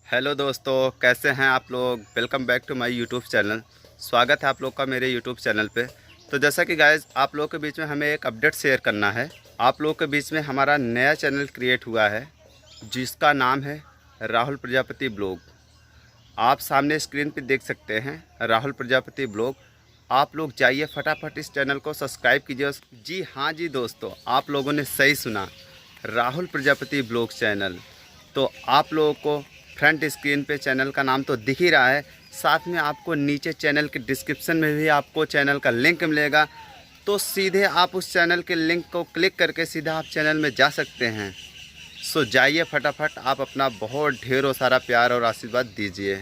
Hello दोस्तों, कैसे हैं आप लोग। Welcome back to my YouTube channel. स्वागत है आप लोग का मेरे यूट्यूब चैनल पे। तो जैसा कि गाइस आप लोगों के बीच में हमें एक अपडेट शेयर करना है। आप लोगों के बीच में हमारा नया चैनल क्रिएट हुआ है जिसका नाम है राहुल प्रजापति ब्लॉग। आप सामने स्क्रीन पे देख सकते हैं राहुल प्रजापति ब्लॉग। आप लोग जाइए फटाफट इस चैनल को सब्सक्राइब कीजिए। जी हाँ जी दोस्तों, आप लोगों ने सही सुना, राहुल प्रजापति ब्लॉग चैनल। तो आप लोगों को फ्रंट स्क्रीन पे चैनल का नाम तो दिख ही रहा है, साथ में आपको नीचे चैनल के डिस्क्रिप्शन में भी आपको चैनल का लिंक मिलेगा। तो सीधे आप उस चैनल के लिंक को क्लिक करके सीधा आप चैनल में जा सकते हैं। सो जाइए फटाफट, आप अपना बहुत ढेरों सारा प्यार और आशीर्वाद दीजिए।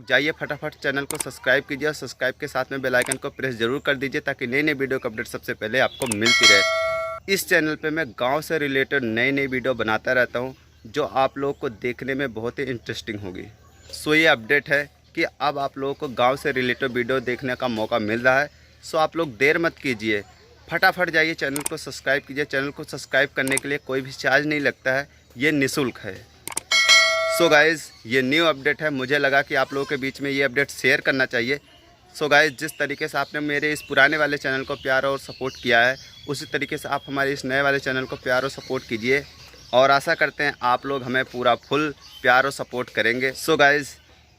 जाइए फटाफट चैनल को सब्सक्राइब कीजिए और सब्सक्राइब के साथ में बेल आइकन को प्रेस ज़रूर कर दीजिए ताकि नई नई वीडियो का अपडेट सबसे पहले आपको मिलती रहे। इस चैनल पे मैं गांव से रिलेटेड नई नई वीडियो बनाता रहता हूं जो आप लोगों को देखने में बहुत ही इंटरेस्टिंग होगी। सो ये अपडेट है कि अब आप लोगों को गाँव से रिलेटेड वीडियो देखने का मौका मिल रहा है। सो आप लोग देर मत कीजिए, फटाफट जाइए चैनल को सब्सक्राइब कीजिए। चैनल को सब्सक्राइब करने के लिए कोई भी चार्ज नहीं लगता है, ये निःशुल्क है। सो गाइज़ ये न्यू अपडेट है, मुझे लगा कि आप लोगों के बीच में ये अपडेट शेयर करना चाहिए। सो गाइज़ जिस तरीके से आपने मेरे इस पुराने वाले चैनल को प्यार और सपोर्ट किया है, उसी तरीके से आप हमारे इस नए वाले चैनल को प्यार और सपोर्ट कीजिए और आशा करते हैं आप लोग हमें पूरा फुल प्यार और सपोर्ट करेंगे। सो गाइज़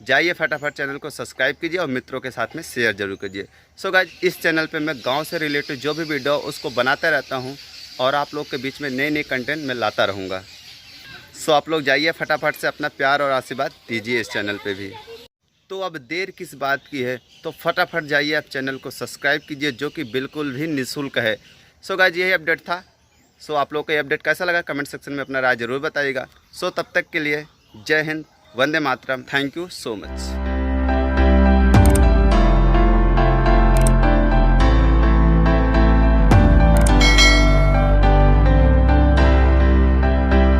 जाइए फटाफट चैनल को सब्सक्राइब कीजिए और मित्रों के साथ में शेयर जरूर कीजिए। सो गाइज़ इस चैनल पर मैं गाँव से रिलेटेड जो भी वीडियो उसको बनाता रहता हूँ और आप लोग के बीच में नए नए कंटेंट मैं लाता रहूँगा। सो आप लोग जाइए फटाफट से अपना प्यार और आशीर्वाद दीजिए इस चैनल पे भी। तो अब देर किस बात की है, तो फटाफट जाइए आप चैनल को सब्सक्राइब कीजिए जो कि बिल्कुल भी निःशुल्क है। सो गाइस यही अपडेट था। सो आप लोग को ये अपडेट कैसा लगा कमेंट सेक्शन में अपना राय ज़रूर बताइएगा। सो तब तक के लिए जय Hind, Vande Mataram, thank you so much.